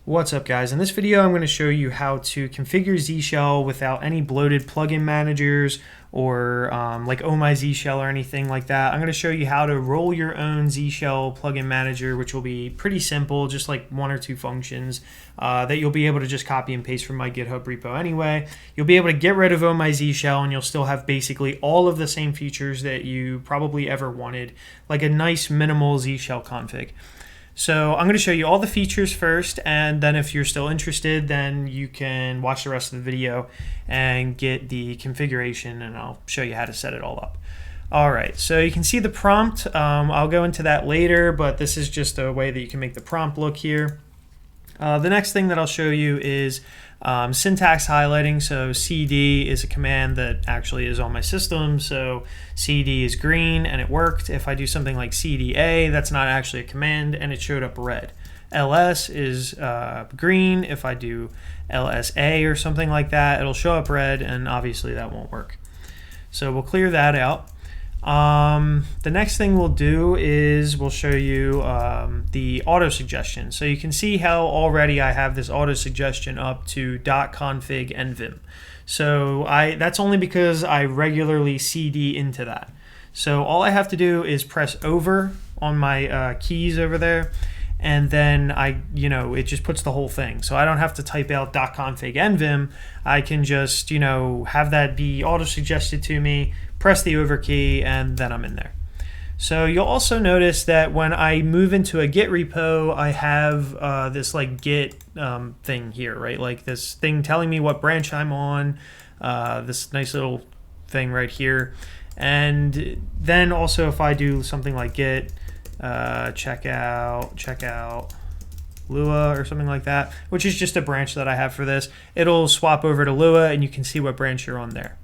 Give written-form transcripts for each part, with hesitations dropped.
What's up, guys? In this video I'm going to show you how to configure Z-Shell without any bloated plugin managers or like oh-my-zsh or anything like that. I'm going to show you how to roll your own Z-Shell plugin manager, which will be pretty simple, just like one or two functions that you'll be able to just copy and paste from my GitHub repo anyway. You'll be able to get rid of oh-my-zsh and you'll still have basically all of the same features that you probably ever wanted, like a nice minimal Z-Shell config. So I'm going to show you all the features first, and then if you're still interested, then you can watch the rest of the video and get the configuration, and I'll show you how to set it all up. All right, so you can see the prompt. I'll go into that later, but this is just a way that you can make the prompt look here. The next thing that I'll show you is syntax highlighting. So cd is a command that actually is on my system. So cd is green and it worked. If I do something like cda, that's not actually a command and it showed up red. ls is green. If I do lsa or something like that, it'll show up red, and obviously that won't work. So we'll clear that out. The next thing we'll do is we'll show you the auto suggestion. So you can see how already I have this auto suggestion up to .config nvim. So that's only because I regularly cd into that. So all I have to do is press over on my keys over there, and then it just puts the whole thing. So I don't have to type out .config nvim. I can just, have that be auto suggested to me, press the over key, and then I'm in there. So you'll also notice that when I move into a Git repo, I have this like Git thing here, right? Like this thing telling me what branch I'm on, this nice little thing right here. And then also if I do something like Git check out Lua or something like that, which is just a branch that I have for this, it'll swap over to Lua and you can see what branch you're on there.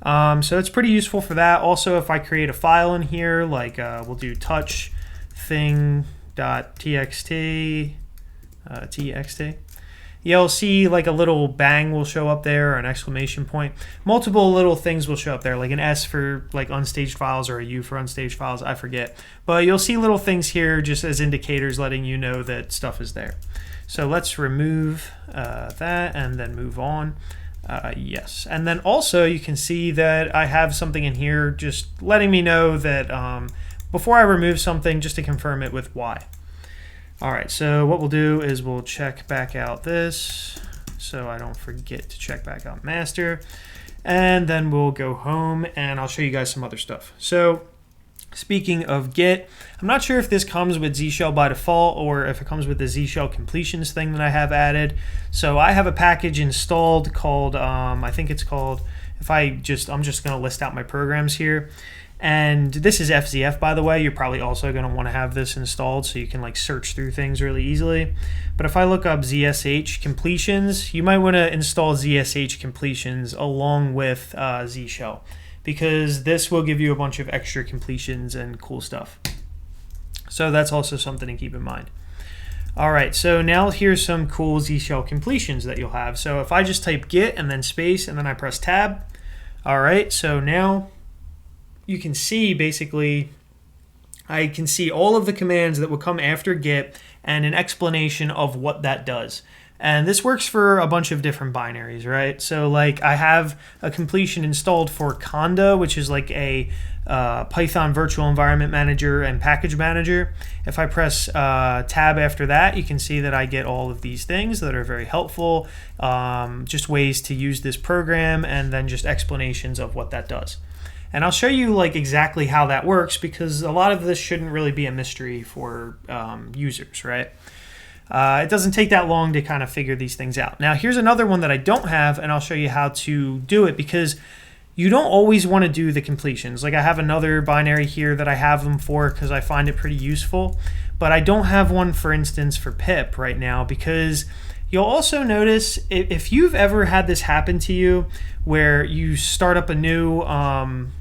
So it's pretty useful for that. Also, if I create a file in here, like we'll do touch thing.txt, you'll see like a little bang will show up there, or an exclamation point. Multiple little things will show up there, like an S for like unstaged files or a U for unstaged files, I forget. But you'll see little things here just as indicators letting you know that stuff is there. So let's remove that and then move on. Yes, and then also you can see that I have something in here just letting me know that before I remove something, just to confirm it with Y. All right, so what we'll do is we'll check back out this so I don't forget to check back out master, and then we'll go home and I'll show you guys some other stuff. So speaking of Git, I'm not sure if this comes with Z-Shell by default or if it comes with the Z-Shell completions thing that I have added. So I have a package installed called, I think it's called, I'm just going to list out my programs here. And this is FZF, by the way. You're probably also going to want to have this installed so you can like search through things really easily. But if I look up ZSH completions, you might want to install ZSH completions along with Z-Shell, because this will give you a bunch of extra completions and cool stuff. So that's also something to keep in mind. All right, so now here's some cool Z-Shell completions that you'll have. So if I just type git and then space and then I press tab, all right, so now you can see basically I can see all of the commands that will come after git and an explanation of what that does. And this works for a bunch of different binaries, right? So like I have a completion installed for Conda, which is like a Python virtual environment manager and package manager. If I press tab after that, you can see that I get all of these things that are very helpful, just ways to use this program, and then just explanations of what that does. And I'll show you like exactly how that works, because a lot of this shouldn't really be a mystery for users, right? It doesn't take that long to kind of figure these things out. Now here's another one that I don't have, and I'll show you how to do it, because you don't always want to do the completions. Like I have another binary here that I have them for because I find it pretty useful, but I don't have one, for instance, for pip right now, because you'll also notice if you've ever had this happen to you where you start up a new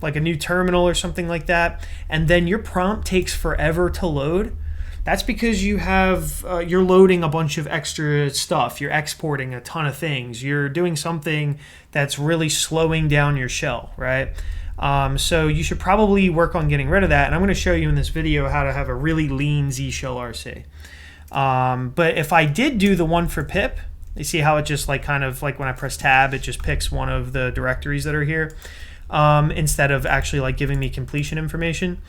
like a new terminal or something like that, and then your prompt takes forever to load. That's because you have you're loading a bunch of extra stuff. You're exporting a ton of things. You're doing something that's really slowing down your shell, right? So you should probably work on getting rid of that. And I'm going to show you in this video how to have a really lean Z shellrc. But if I did do the one for pip, you see how it just like kind of like when I press tab, it just picks one of the directories that are here instead of actually like giving me completion information.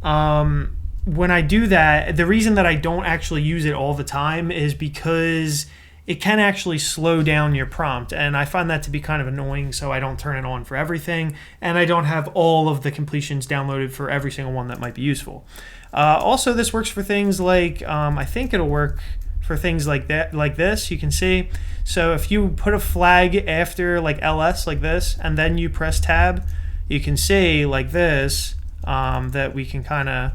When I do that, the reason that I don't actually use it all the time is because it can actually slow down your prompt, and I find that to be kind of annoying, so I don't turn it on for everything, and I don't have all of the completions downloaded for every single one that might be useful. Also, this works for things like, I think it'll work for things like that, like this, you can see. So if you put a flag after like ls like this, and then you press tab, you can see like this, that we can kind of,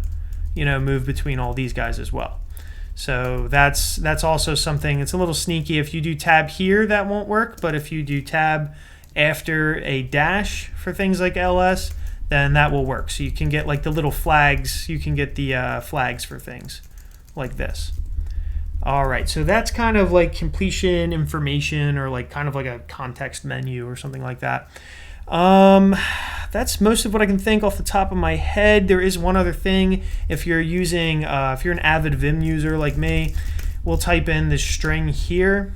move between all these guys as well. So that's also something, it's a little sneaky. If you do tab here, that won't work, but if you do tab after a dash for things like ls, then that will work. So you can get like the little flags, you can get the flags for things like this. All right, so that's kind of like completion information, or like kind of like a context menu or something like that. That's most of what I can think off the top of my head. There is one other thing. If you're using, if you're an avid Vim user like me, we'll type in this string here,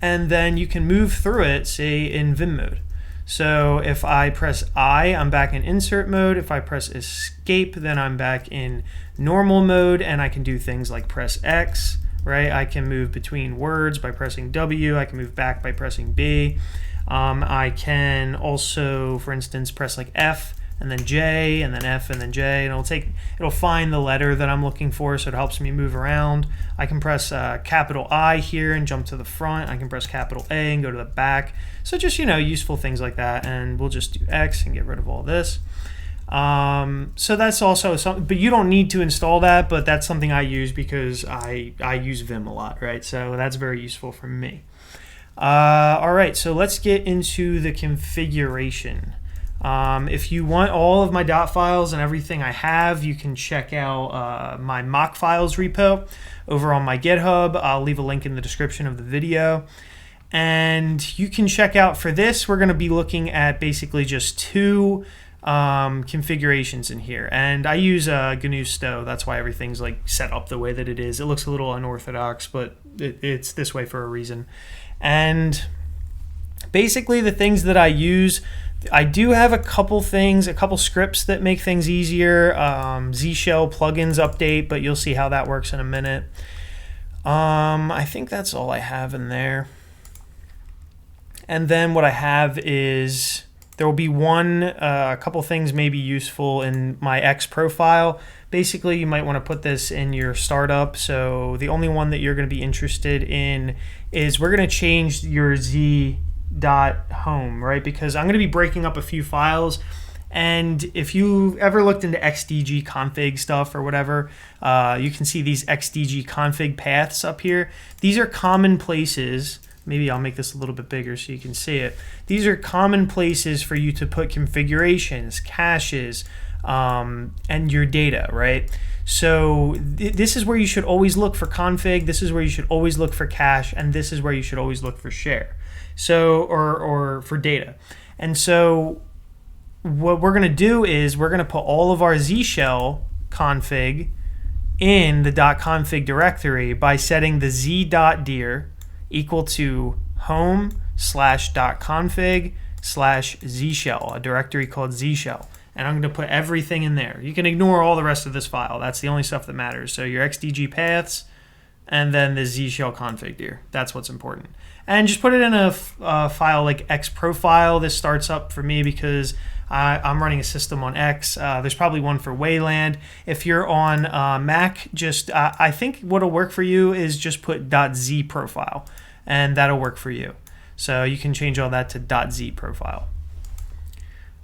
and then you can move through it, say in Vim mode. So if I press I, I'm back in insert mode. If I press escape, then I'm back in normal mode, and I can do things like press X, right? I can move between words by pressing W. I can move back by pressing B. I can also, for instance, press like F and then J and then F and then J, and it'll find the letter that I'm looking for, so it helps me move around. I can press capital I here and jump to the front. I can press capital A and go to the back. So just, useful things like that. And we'll just do X and get rid of all this. So that's also something, but you don't need to install that, but that's something I use because I use Vim a lot, right? So that's very useful for me. All right, so let's get into the configuration. If you want all of my dot files and everything I have, you can check out my mock files repo over on my GitHub. I'll leave a link in the description of the video. And you can check out, for this, we're going to be looking at basically just two configurations in here. And I use GNU Stow. That's why everything's like set up the way that it is. It looks a little unorthodox, but it's this way for a reason. And basically the things that I use, I do have a couple scripts that make things easier. Z-Shell plugins update, but you'll see how that works in a minute. I think that's all I have in there. And then what I have is, there will be a couple things may be useful in my X profile. Basically, you might want to put this in your startup. So the only one that you're going to be interested in is, we're going to change your z.home, right? Because I'm going to be breaking up a few files. And if you ever looked into XDG config stuff or whatever, you can see these XDG config paths up here. These are common places. Maybe I'll make this a little bit bigger so you can see it. These are common places for you to put configurations, caches, and your data, right? So this is where you should always look for config, this is where you should always look for cache, and this is where you should always look for share. So, or for data. And so what we're gonna do is, we're gonna put all of our Z-Shell config in the .config directory by setting the z.dir equal to home/.config/zshell, a directory called zshell. And I'm going to put everything in there. You can ignore all the rest of this file. That's the only stuff that matters. So your XDG paths, and then the zshell config dir. That's what's important. And just put it in a file like X profile. This starts up for me because I'm running a system on X. There's probably one for Wayland. If you're on Mac, just I think what'll work for you is just put .z profile, and that'll work for you. So you can change all that to .z profile.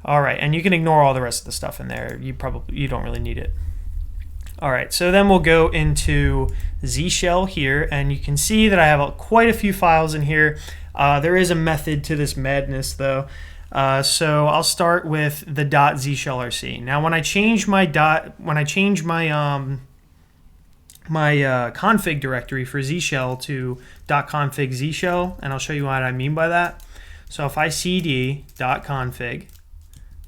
All right, and you can ignore all the rest of the stuff in there. You don't really need it. All right, so then we'll go into Z-Shell here, and you can see that I have quite a few files in here. There is a method to this madness, though. So I'll start with the .zshellrc. Now, when I change my config directory for Z-Shell to .config zshell, and I'll show you what I mean by that. So if I cd .config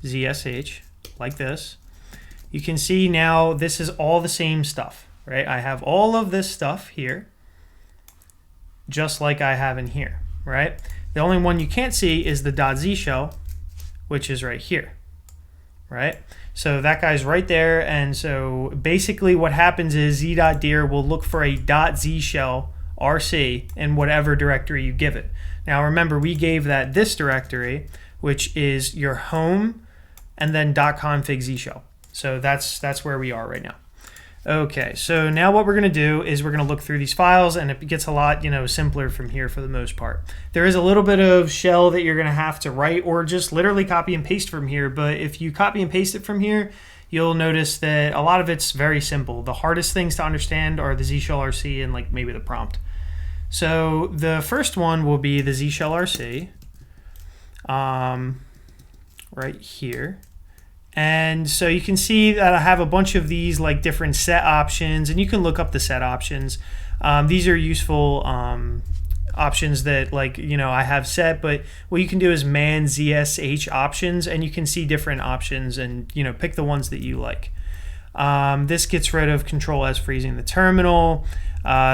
zsh like this, you can see now this is all the same stuff. right? I have all of this stuff here, just like I have in here, right? The only one you can't see is the .z shell, which is right here, right? So that guy's right there, and so basically what happens is z.dir will look for a .z shell rc in whatever directory you give it. Now remember, we gave that this directory, which is your home, and then .config z shell. So that's where we are right now. Okay, so now what we're going to do is we're going to look through these files, and it gets a lot, simpler from here for the most part. There is a little bit of shell that you're going to have to write or just literally copy and paste from here, but if you copy and paste it from here, you'll notice that a lot of it's very simple. The hardest things to understand are the shellrc and like maybe the prompt. So the first one will be the shellrc right here. And so you can see that I have a bunch of these like different set options, and you can look up the set options. These are useful options that I have set, but what you can do is man zsh options, and you can see different options and pick the ones that you like. This gets rid of control S freezing the terminal.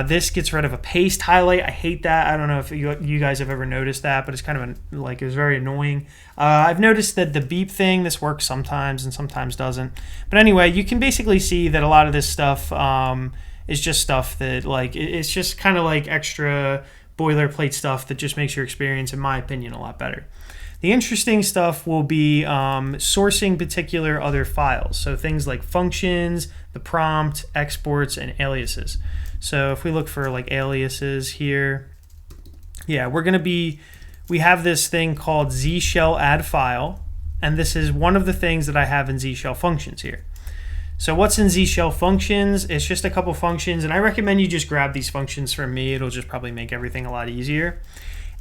This gets rid of a paste highlight. I hate that. I don't know if you guys have ever noticed that, but it's kind of it was very annoying. I've noticed that the beep thing, this works sometimes and sometimes doesn't. But anyway, you can basically see that a lot of this stuff is just stuff that it's just kind of like extra boilerplate stuff that just makes your experience, in my opinion, a lot better. The interesting stuff will be sourcing particular other files. So things like functions, the prompt, exports, and aliases. So if we look for like aliases here, yeah, we have this thing called zshell add file, and this is one of the things that I have in zshell functions here. So what's in zshell functions? It's just a couple functions, and I recommend you just grab these functions from me. It'll just probably make everything a lot easier.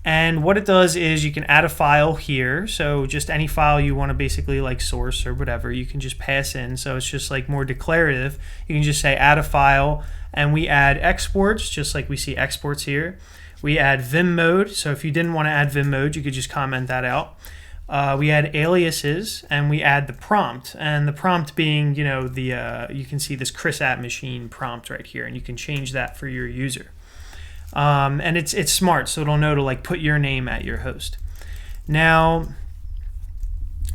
And what it does is you can add a file here. So just any file you want to basically like source or whatever, you can just pass in. So it's just like more declarative. You can just say add a file, and we add exports, just like we see exports here. We add Vim mode. So if you didn't want to add Vim mode, you could just comment that out. We add aliases, and we add the prompt. And the prompt being, you can see this Chris at machine prompt right here, and you can change that for your user. And it's smart, so it'll know to like put your name at your host. Now,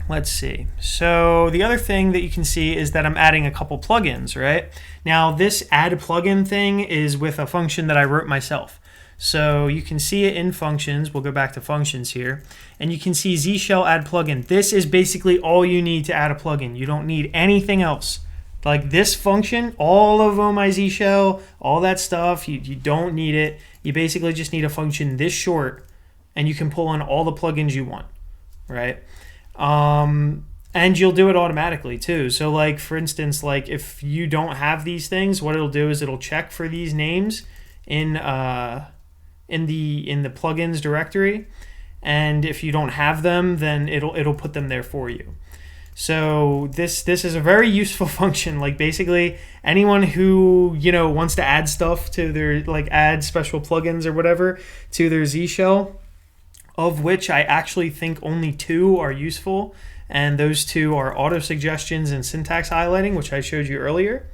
let's see. So the other thing that you can see is that I'm adding a couple plugins, right? Now this add plugin thing is with a function that I wrote myself. So you can see it in functions. We'll go back to functions here, and you can see zshell add plugin. This is basically all you need to add a plugin. You don't need anything else. Like this function, all of oh-my-zsh, all that stuff, you don't need it. You basically just need a function this short, and you can pull in all the plugins you want, right? And you'll do it automatically too. So like for instance, like if you don't have these things, what it'll do is it'll check for these names in the plugins directory, and if you don't have them, then it'll put them there for you. So this is a very useful function. Like basically anyone who wants to add stuff to their add special plugins or whatever to their zshell, of which I actually think only 2 are useful, and those 2 are autosuggestions and syntax highlighting, which I showed you earlier.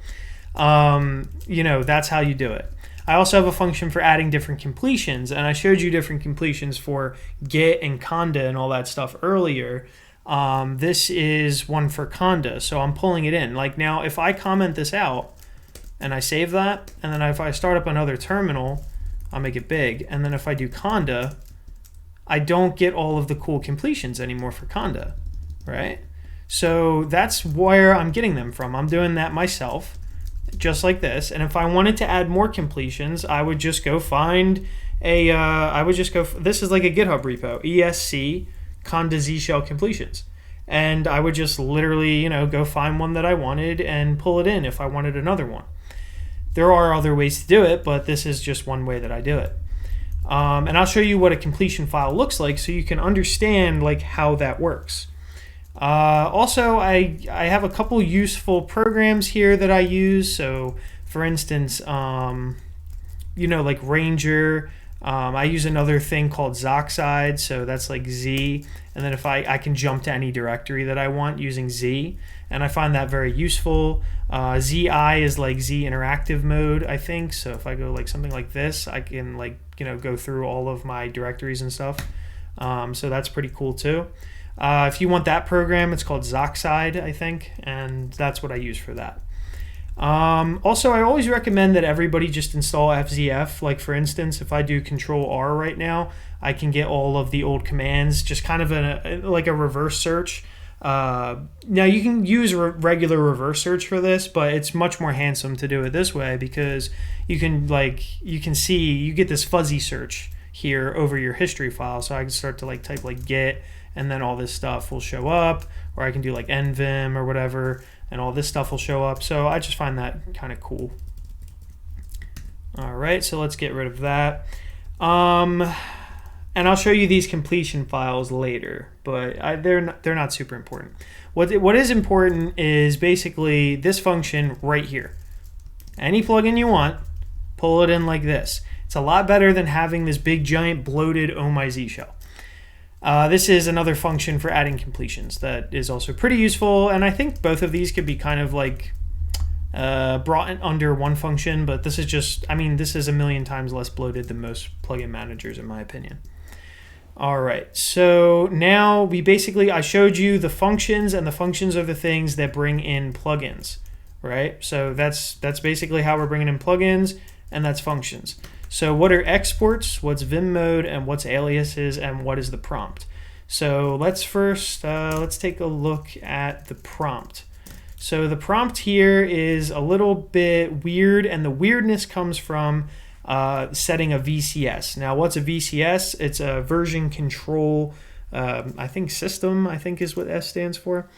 That's how you do it. I also have a function for adding different completions, and I showed you different completions for get and conda and all that stuff earlier. This is one for conda, so I'm pulling it in. Like now, if I comment this out and I save that, and then if I start up another terminal, I'll make it big, and then if I do conda, I don't get all of the cool completions anymore for conda, right? So that's where I'm getting them from. I'm doing that myself, just like this. And if I wanted to add more completions, I would just go find this is like a GitHub repo, esc conda zshell completions. And I would just literally, go find one that I wanted and pull it in if I wanted another one. There are other ways to do it, but this is just one way that I do it. And I'll show you what a completion file looks like so you can understand how that works. Also, I have a couple useful programs here that I use. So for instance, like Ranger, I use another thing called zoxide, so that's like Z, and then if I can jump to any directory that I want using Z, and I find that very useful. ZI is like Z interactive mode, I think, so if I go like something like this, I can like, go through all of my directories and stuff, so that's pretty cool too. If you want that program, it's called Zoxide, I think, and that's what I use for that. Also, I always recommend that everybody just install FZF. Like for instance, if I do Control R right now, I can get all of the old commands, just kind of like a reverse search. Now you can use regular reverse search for this, but it's much more handsome to do it this way because you can see you get this fuzzy search here over your history file. So I can start to like type like git, and then all this stuff will show up, or I can do like nvim or whatever, and all this stuff will show up. So I just find that kind of cool. All right, so let's get rid of that. And I'll show you these completion files later, but they're not super important. What is important is basically this function right here. Any plugin you want, pull it in like this. It's a lot better than having this big giant bloated oh-my-zsh shell. This is another function for adding completions that is also pretty useful, and I think both of these could be kind of like brought in under one function, but this is just, this is a million times less bloated than most plugin managers in my opinion. All right, so now I showed you the functions, and the functions are the things that bring in plugins, right? So that's basically how we're bringing in plugins, and that's functions. So what are exports, what's Vim mode, and what's aliases, and what is the prompt? So let's first, let's take a look at the prompt. So the prompt here is a little bit weird, and the weirdness comes from setting a VCS. Now what's a VCS? It's a version control, I think system, I think is what S stands for.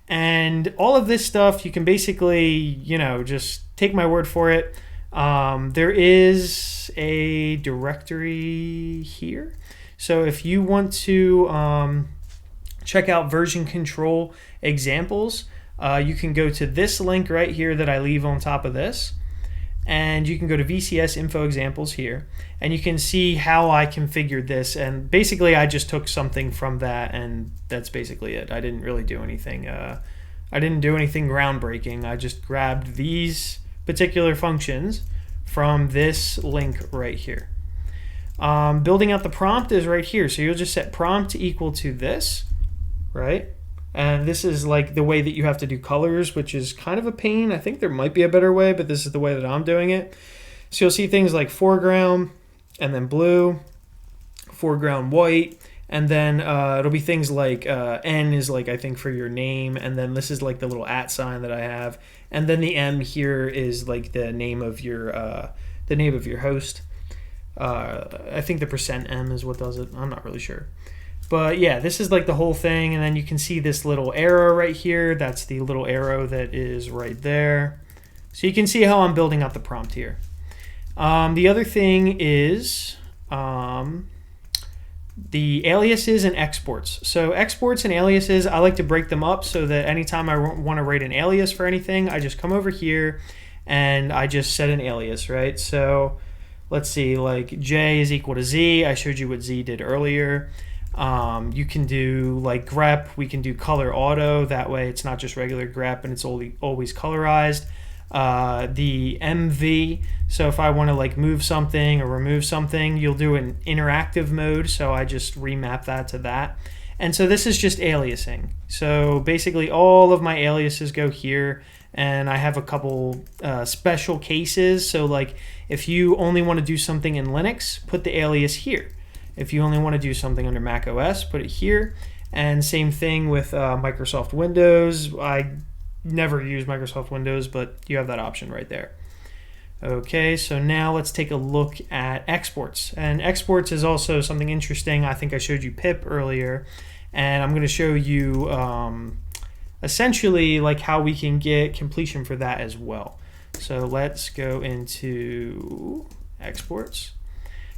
And all of this stuff, you can basically, just take my word for it. There is a directory here. So if you want to check out version control examples, you can go to this link right here that I leave on top of this. And you can go to VCS info examples here, and you can see how I configured this. And basically I just took something from that, and that's basically it. I didn't really do anything. I didn't do anything groundbreaking. I just grabbed these particular functions from this link right here. Building out the prompt is right here. So you'll just set prompt equal to this, right? And this is like the way that you have to do colors, which is kind of a pain. I think there might be a better way, but this is the way that I'm doing it. So you'll see things like foreground and then blue, foreground white, and then it'll be things like N is like, I think, for your name, and then this is like the little @ sign that I have, and then the M here is like the name of your host. I think the %M is what does it. I'm not really sure. But yeah, this is like the whole thing, and then you can see this little arrow right here. That's the little arrow that is right there. So you can see how I'm building out the prompt here. The other thing is the aliases and exports. So exports and aliases, I like to break them up so that anytime I want to write an alias for anything, I just come over here and I just set an alias, right? So let's see, like J is equal to Z. I showed you what Z did earlier. You can do like grep, we can do color auto, that way it's not just regular grep and it's always colorized. The MV, so if I want to like move something or remove something, you'll do an interactive mode, so I just remap that to that. And so this is just aliasing. So basically all of my aliases go here, and I have a couple special cases. So like if you only want to do something in Linux, put the alias here. If you only want to do something under Mac OS, put it here. And same thing with Microsoft Windows. I never use Microsoft Windows, but you have that option right there. Okay, so now let's take a look at exports. And exports is also something interesting. I think I showed you pip earlier, and I'm going to show you essentially like how we can get completion for that as well. So let's go into exports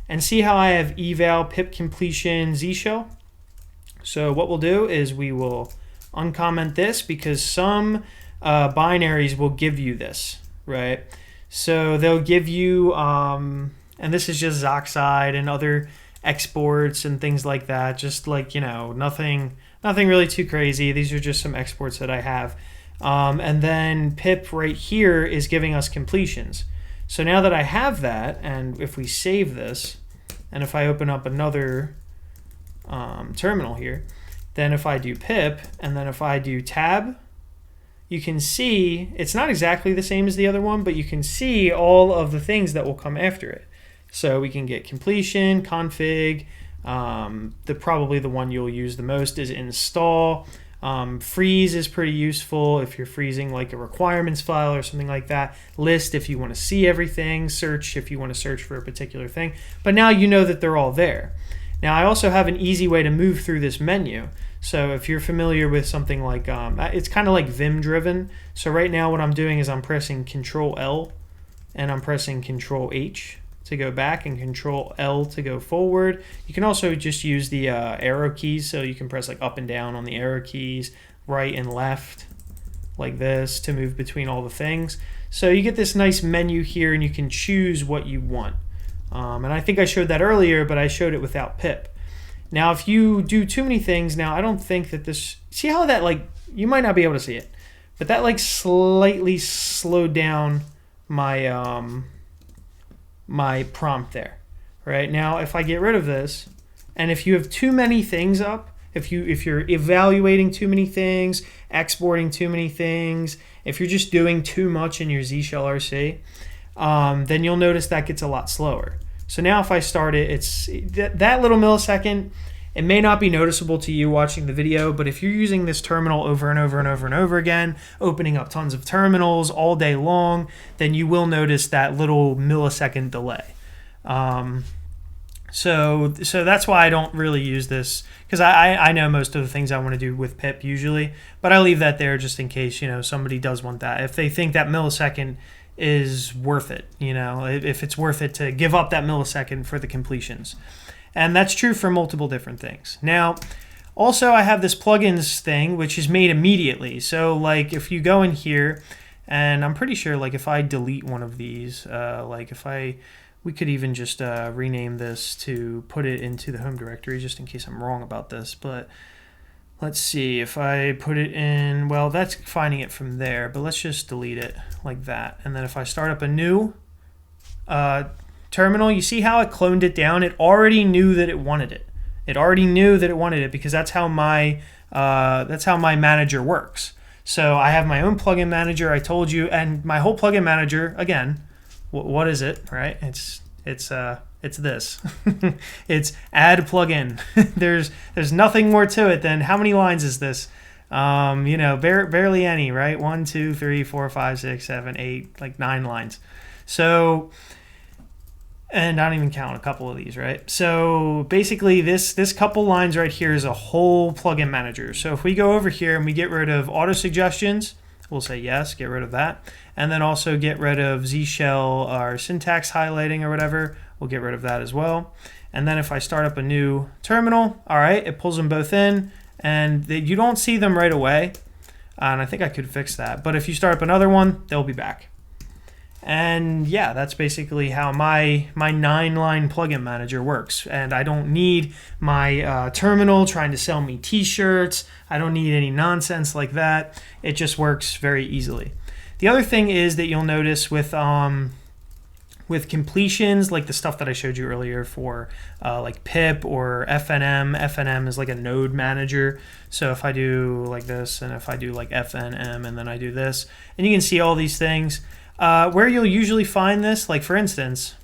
and see how I have eval pip completion z shell. So what we'll do is we will uncomment this because some binaries will give you this, right? So they'll give you And this is just Zoxide and other exports and things like that. Just like, you know, nothing really too crazy. These are just some exports that I have. And then pip right here is giving us completions. So now that I have that, and if we save this, and if I open up another terminal here, then if I do pip, and then if I do tab, you can see it's not exactly the same as the other one, but you can see all of the things that will come after it. So we can get completion, config, probably the one you'll use the most is install. Freeze is pretty useful if you're freezing like a requirements file or something like that. List if you want to see everything. Search if you want to search for a particular thing. But now you know that they're all there. Now I also have an easy way to move through this menu. So if you're familiar with something like, it's kind of like Vim driven. So right now what I'm doing is I'm pressing Control L and I'm pressing Control H to go back and Control L to go forward. You can also just use the arrow keys, so you can press like up and down on the arrow keys, right and left like this to move between all the things. So you get this nice menu here and you can choose what you want. And I think I showed that earlier, but I showed it without pip. Now if you do too many things, now I don't think that this, see how that like, you might not be able to see it, but that like slightly slowed down my my prompt there. Right now if I get rid of this, and if you have too many things up, if you're evaluating too many things, exporting too many things, if you're just doing too much in your shellrc, then you'll notice that gets a lot slower. So now if I start it, it's that little millisecond, it may not be noticeable to you watching the video, but if you're using this terminal over and over and over and over again, opening up tons of terminals all day long, then you will notice that little millisecond delay. So that's why I don't really use this, because I know most of the things I want to do with pip usually, but I leave that there just in case, you know, somebody does want that. If they think that millisecond is worth it, you know, if it's worth it to give up that millisecond for the completions. And that's true for multiple different things. Now, also I have this plugins thing, which is made immediately. So like if you go in here, and I'm pretty sure like if I delete one of these, like if we could even just rename this to put it into the home directory, just in case I'm wrong about this. But let's see, if I put it in, well, that's finding it from there, but let's just delete it like that. And then if I start up a new terminal, you see how it cloned it down? It already knew that it wanted it. It already knew that it wanted it because that's how my manager works. So I have my own plugin manager, I told you, and my whole plugin manager, again, what is it, right? It's this. It's add plugin. There's nothing more to it than how many lines is this? You know, barely any, right? 1, 2, 3, 4, 5, 6, 7, 8, like 9 lines. So, and I don't even count a couple of these, right? So basically this couple lines right here is a whole plugin manager. So if we go over here and we get rid of autosuggestions, we'll say yes, get rid of that. And then also get rid of Z-shell or syntax highlighting or whatever, we'll get rid of that as well. And then if I start up a new terminal, all right, it pulls them both in, and you don't see them right away. And I think I could fix that. But if you start up another one, they'll be back. And yeah, that's basically how my 9-line plugin manager works. And I don't need my terminal trying to sell me t-shirts. I don't need any nonsense like that. It just works very easily. The other thing is that you'll notice with completions, like the stuff that I showed you earlier for like pip or FNM. FNM is like a node manager. So if I do like this, and if I do like FNM, and then I do this, and you can see all these things. Where you'll usually find this, like for instance,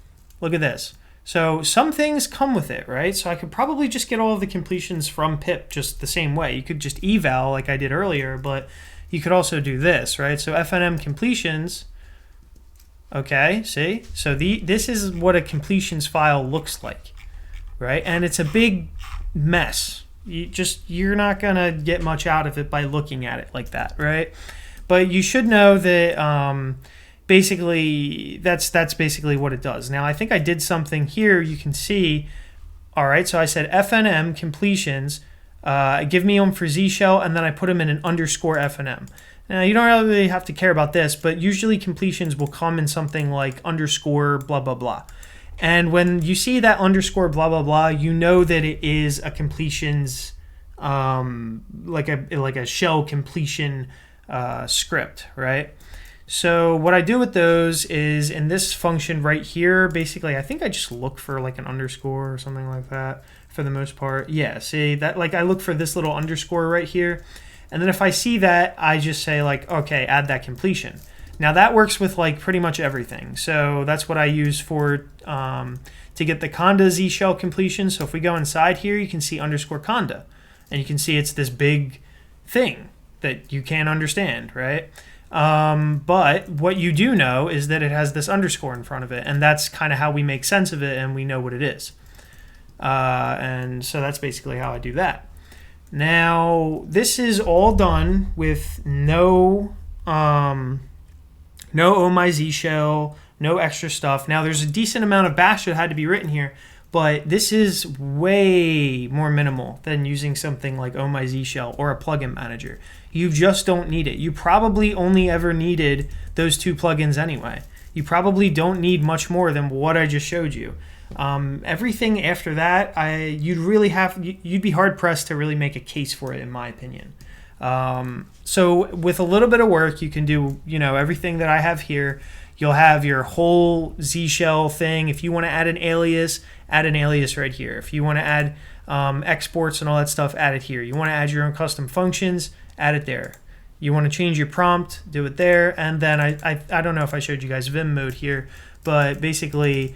look at this. So some things come with it, right? So I could probably just get all of the completions from pip just the same way. You could just eval like I did earlier, but you could also do this, right? So FNM completions, okay, see? So this is what a completions file looks like, right? And it's a big mess. You're not gonna get much out of it by looking at it like that, right? But you should know that basically that's basically what it does. Now I think I did something here, you can see, all right, so I said FNM completions, give me them for Z shell, and then I put them in an underscore FNM. Now you don't really have to care about this, but usually completions will come in something like underscore blah blah blah. And when you see that underscore blah blah blah, you know that it is a completions, like a shell completion script, right? So what I do with those is in this function right here, basically, I think I just look for like an underscore or something like that for the most part. Yeah, see that, like I look for this little underscore right here. And then if I see that, I just say like, okay, add that completion. Now that works with like pretty much everything. So that's what I use for to get the conda z shell completion. So if we go inside here, you can see underscore conda, and you can see it's this big thing that you can't understand, right? But what you do know is that it has this underscore in front of it, and that's kind of how we make sense of it, and we know what it is. And so that's basically how I do that. Now, this is all done with no oh-my-zsh shell, no extra stuff. Now, there's a decent amount of bash that had to be written here, but this is way more minimal than using something like oh-my-zsh shell or a plugin manager. You just don't need it. You probably only ever needed those two plugins anyway. You probably don't need much more than what I just showed you. Everything after that, you'd be hard pressed to really make a case for it, in my opinion. So with a little bit of work, you can do, everything that I have here. You'll have your whole Z shell thing. If you want to add an alias right here. If you want to add exports and all that stuff, add it here. You want to add your own custom functions, add it there. You want to change your prompt, do it there. And then I don't know if I showed you guys Vim mode here, but basically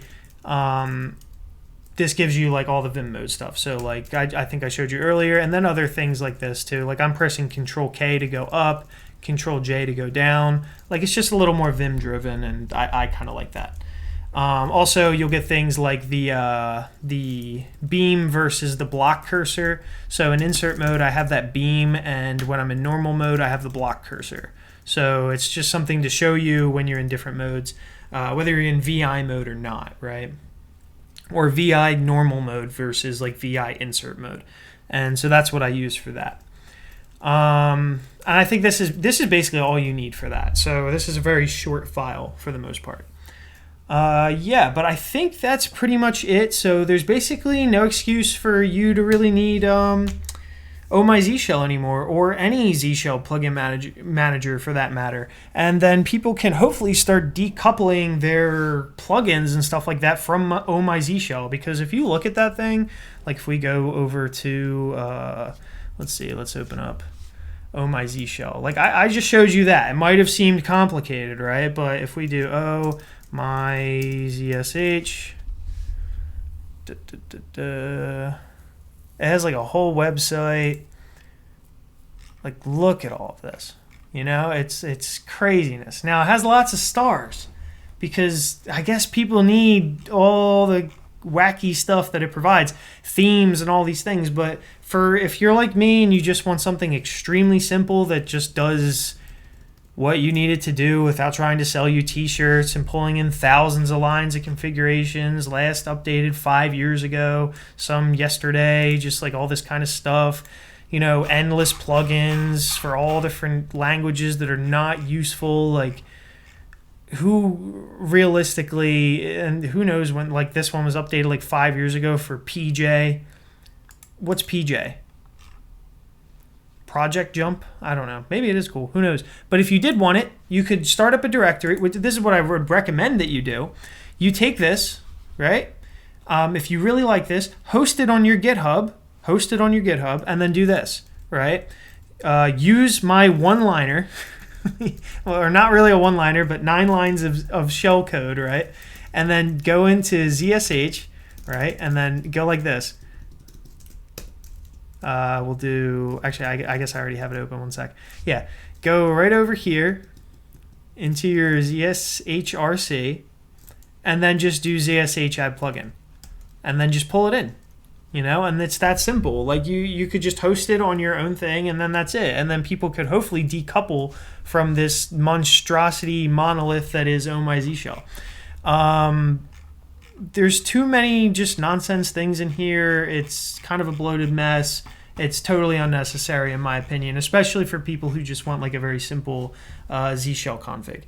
this gives you like all the Vim mode stuff. So like I think I showed you earlier, and then other things like this too. Like I'm pressing Control K to go up, Control J to go down. Like it's just a little more Vim driven, and I kind of like that. Also, you'll get things like the beam versus the block cursor. So in insert mode, I have that beam, and when I'm in normal mode, I have the block cursor. So it's just something to show you when you're in different modes, whether you're in VI mode or not, right? Or VI normal mode versus like VI insert mode. And so that's what I use for that. And I think this is basically all you need for that. So this is a very short file for the most part. Yeah, but I think that's pretty much it. So there's basically no excuse for you to really need oh-my-zsh shell anymore, or any Z shell plugin manager for that matter. And then people can hopefully start decoupling their plugins and stuff like that from oh-my-zsh shell. Because if you look at that thing, like if we go over to, let's open up oh-my-zsh shell. Like I just showed you that. It might have seemed complicated, right? But if we do oh-my-zsh, it has like a whole website. Like, look at all of this. It's craziness. Now, it has lots of stars because I guess people need all the wacky stuff that it provides, themes and all these things. But if you're like me and you just want something extremely simple that just does what you need it to do without trying to sell you t-shirts and pulling in thousands of lines of configurations, last updated 5 years ago, some yesterday, just like all this kind of stuff, endless plugins for all different languages that are not useful. Like, who realistically, and who knows when, like this one was updated like 5 years ago for PJ. What's PJ? Project jump? I don't know. Maybe it is cool. Who knows? But if you did want it, you could start up a directory. This is what I would recommend that you do. You take this, right? If you really like this, host it on your GitHub, and then do this, right? Use my one-liner, or not really a one-liner, but 9 lines of shell code, right? And then go into ZSH, right? And then go like this. We'll do, actually, I guess I already have it open. One sec. Yeah, go right over here into your zshrc, and then just do zsh add plugin, and then just pull it in, and it's that simple. Like you could just host it on your own thing, and then that's it. And then people could hopefully decouple from this monstrosity monolith that is oh-my-zsh shell. There's too many just nonsense things in here. It's kind of a bloated mess. It's totally unnecessary in my opinion, especially for people who just want like a very simple Z shell config.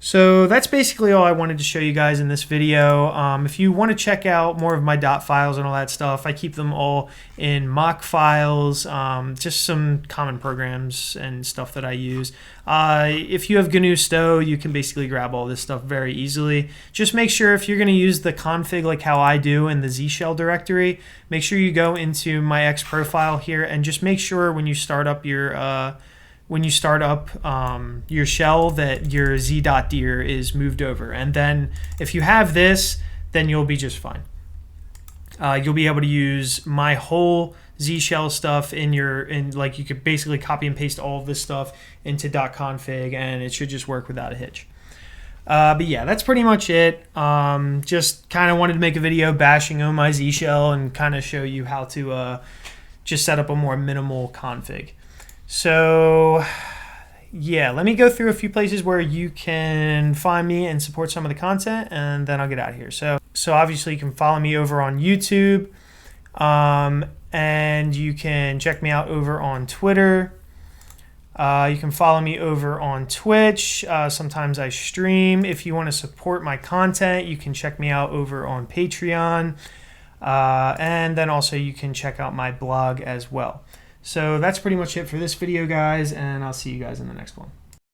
So that's basically all I wanted to show you guys in this video. If you want to check out more of my dot files and all that stuff, I keep them all in mock files, just some common programs and stuff that I use. If you have GNU Sto, you can basically grab all this stuff very easily. Just make sure if you're going to use the config like how I do in the zshell directory, make sure you go into my X profile here and just make sure when you start up your shell that your z.dir is moved over. And then if you have this, then you'll be just fine. You'll be able to use my whole zshell stuff like you could basically copy and paste all of this stuff into .config and it should just work without a hitch. But yeah, that's pretty much it. Just kind of wanted to make a video bashing oh-my-zsh and kind of show you how to just set up a more minimal config. So yeah, let me go through a few places where you can find me and support some of the content, and then I'll get out of here. So obviously you can follow me over on YouTube, and you can check me out over on Twitter. You can follow me over on Twitch. Sometimes I stream. If you want to support my content, you can check me out over on Patreon. And then also you can check out my blog as well. So that's pretty much it for this video, guys, and I'll see you guys in the next one.